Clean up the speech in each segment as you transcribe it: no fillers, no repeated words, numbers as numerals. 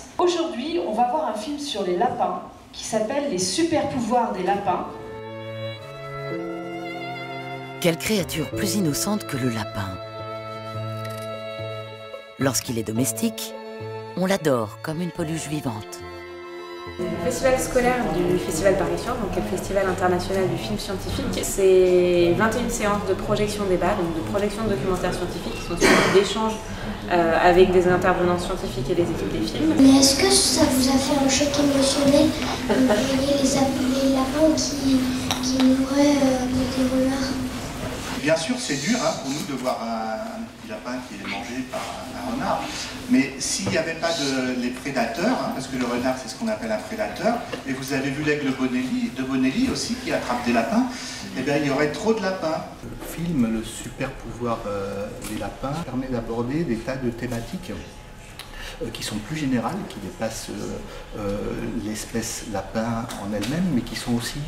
classe. Aujourd'hui, on va voir un film sur les lapins qui s'appelle Les super pouvoirs des lapins. Quelle créature plus innocente que le lapin? Lorsqu'il est domestique, on l'adore comme une peluche vivante. Le festival scolaire du Festival Paris-Sciences, donc le festival international du film scientifique, c'est 21 séances de projection débat, donc de projection de documentaires scientifiques qui sont suivies d'échanges avec des intervenants scientifiques et des équipes des films. Mais est-ce que ça vous a fait un choc émotionnel de voyez les lapins qui mouraient des renards? Bien sûr, c'est dur pour nous de voir un petit lapin qui est mangé par un renard. Mais s'il n'y avait pas les prédateurs, parce que le renard c'est ce qu'on appelle un prédateur, et vous avez vu l'aigle de Bonelli aussi qui attrape des lapins, eh bien il y aurait trop de lapins. Le film Le super pouvoir des lapins permet d'aborder des tas de thématiques qui sont plus générales, qui dépassent l'espèce lapin en elle-même, mais qui sont aussi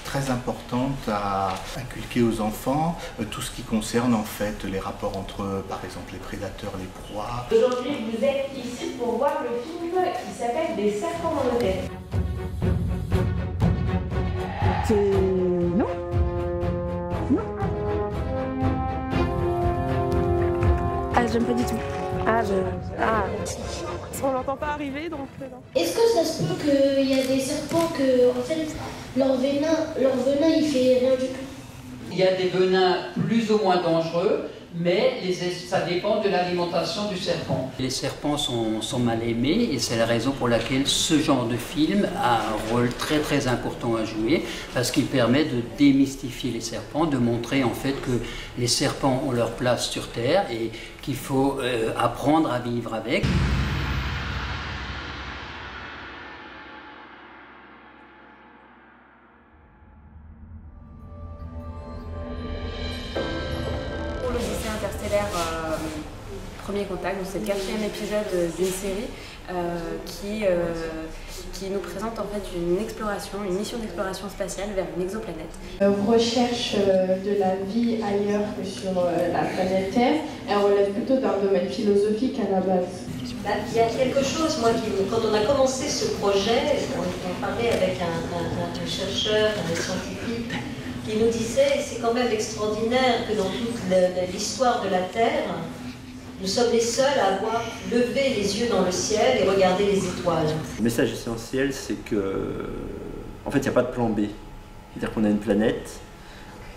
très importantes à inculquer aux enfants, tout ce qui concerne en fait les rapports entre, par exemple, les prédateurs, les proies. Aujourd'hui, vous êtes ici pour voir le film qui s'appelle Des serpents dans le tête. Non. Non. Ah, j'aime pas du tout. On l'entend pas arriver, donc non. Est-ce que ça se peut qu'il y a des serpents que en fait leur venin il fait rien du tout? Il y a des venins plus ou moins dangereux, mais ça dépend de l'alimentation du serpent. Les serpents sont mal aimés et c'est la raison pour laquelle ce genre de film a un rôle très très important à jouer, parce qu'il permet de démystifier les serpents, de montrer en fait que les serpents ont leur place sur Terre et qu'il faut apprendre à vivre avec. L'Odyssée interstellaire, premier contact, donc c'est le 4e épisode d'une série qui nous présente en fait une mission d'exploration spatiale vers une exoplanète. Recherche de la vie ailleurs que sur la planète Terre, elle relève plutôt d'un domaine philosophique à la base. Il y a quelque chose, moi, quand on a commencé ce projet, on parlait avec un chercheur, un scientifique, qui nous disait, c'est quand même extraordinaire que dans toute l'histoire de la Terre, nous sommes les seuls à avoir levé les yeux dans le ciel et regardé les étoiles. Le message essentiel, c'est que, en fait, il n'y a pas de plan B. C'est-à-dire qu'on a une planète,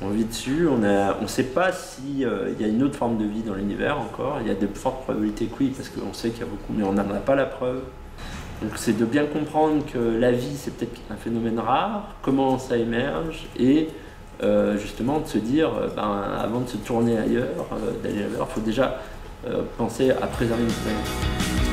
on vit dessus, on ne sait pas s'il y a une autre forme de vie dans l'univers encore. Il y a de fortes probabilités que oui, parce qu'on sait qu'il y a beaucoup, mais on n'en a pas la preuve. Donc c'est de bien comprendre que la vie, c'est peut-être un phénomène rare, comment ça émerge, et justement de se dire, avant de se tourner ailleurs, d'aller ailleurs, il faut déjà penser à préserver une planète.